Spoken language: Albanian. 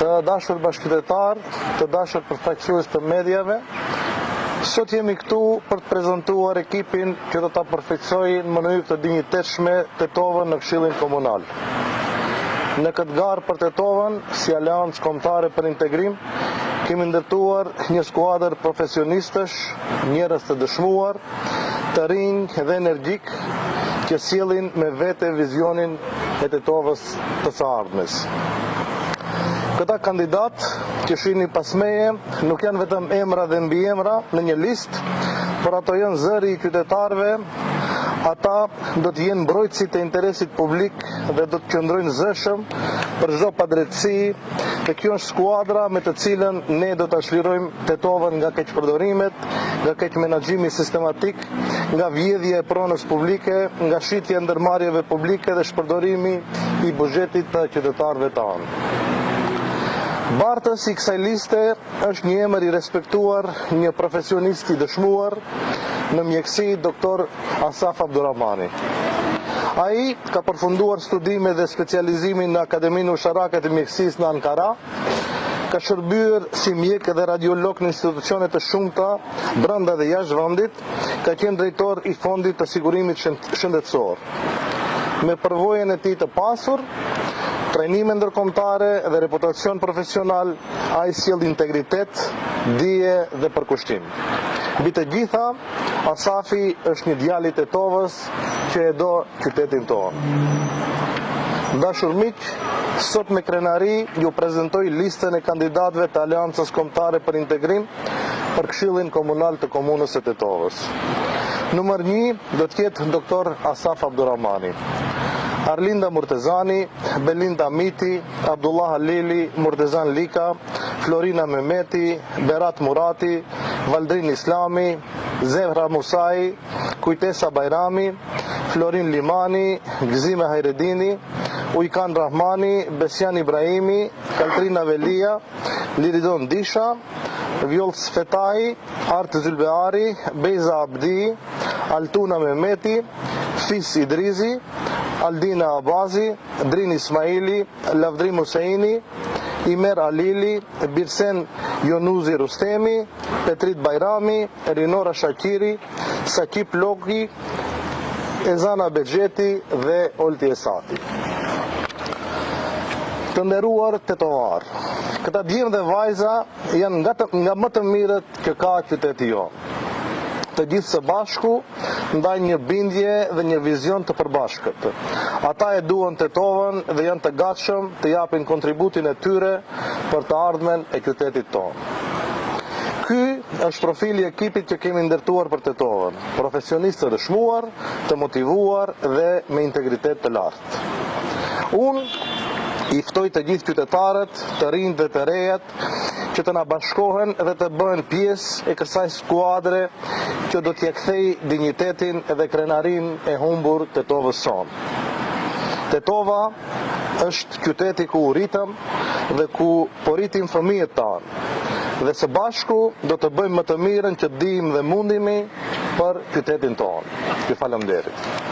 Të dashur bashkëqytetar, të dashur përfaqësues të mediave, sot jemi këtu për të prezantuar ekipin që do ta përfaqësojë në mënyrë të dinjitetshme Tetovën në Këshillin Komunal. Në këtë garë për Tetovën, si Aleancë Kombëtare për Integrim, kemi ndërtuar një skuadër profesionistësh, njerëz të dëshmuar, të rinj dhe energjik, që sjellin me vete vizionin e Tetovës të së ardhmes. Këta kandidat që shihni pas meje nuk janë vetëm emra dhe mbiemra në një listë, por ato janë zëri i qytetarëve. Ata do të jenë mbrojtësit e interesit publik dhe do të qëndrojnë zëshëm për çdo padrejtësi, dhe kjo është skuadra me të cilën ne do ta çlirojmë Tetovën nga keqpërdorimet, nga keq menaxhimi sistematik, nga vjedhja e pronës publike, nga shitja e ndërmarrjeve publike dhe shpërdorimi i buxhetit të qytetarëve tanë. Bartës i kësaj liste është një emër i respektuar, një profesionist i dëshmuar në mjekësi, doktor Asaf Abdurrahmani. Ai ka përfunduar studime dhe specializimin në Akademinë Usharake të Mjekësisë në Ankara, ka shërbyer si mjek dhe radiolog në institucione të shumta brenda dhe jashtë vendit, ka qenë drejtor i Fondit të Sigurimit Shëndetësor. Me përvojën e tij të pasur, trajnime ndërkombëtare dhe reputacion profesional, ai sjell integritet, dije dhe përkushtim. Mbi të gjitha, Asafi është një djalë i Tetovës që e do qytetin tonë. Dashur miq, sot me krenari ju prezantoj listën e kandidatëve të Aleancës Kombëtare për Integrim për Këshillin Komunal të Komunës së Tetovës. Numër 1 do të jetë doktor Asaf Abdurrahmani. Arlinda Murtezani, Belinda Miti, Abdullah Halili, Murtezan Lika, Florina Mehmeti, Berat Murati, Valdrin Islami, Zehra Musai, Kujtesa Bajrami, Florin Limani, Gzime Hajredini, Ujkan Rahmani, Besjan Ibrahimi, Kaltrina Velia, Liridon Disha, Vjollës Fetai, Art Zylbeari, Bejza Abdi, Altuna Mehmeti, Fis Idrizi, Aldina Abazi, Drin Ismaili, Lavdrim Huseini, Imer Alili, Birsen Jonuzi Rustemi, Petrit Bajrami, Rinora Shakiri, Sakip Loki, Ezana Bexheti dhe Olti Esati. Të nderuar tetovar, këta djemë dhe vajza janë nga më të mirët që ka qyteti jonë. Të gjithë së bashku ndajnë një bindje dhe një vizion të përbashkët. Ata e duan Tetovën dhe janë të gatshëm të japin kontributin e tyre për të ardhmen e qytetit tonë. Ky është profili i ekipit që kemi ndërtuar për Tetovën, profesionistë të dëshmuar, të motivuar dhe me integritet të lartë. Unë i ftoj të gjithë qytetarët, të rinjt dhe të rejat, që të na bashkohen dhe të bëhen pjesë e kësaj skuadre që do t'ia kthej dinjitetin dhe krenarin e humbur Tetovës sonë. Tetova është qyteti ku u ritëm dhe ku po rritim fëmijët tanë. Dhe së bashku do të bëjmë më të mirën që dijmë dhe mundimi për qytetin tonë. Ju falenderit.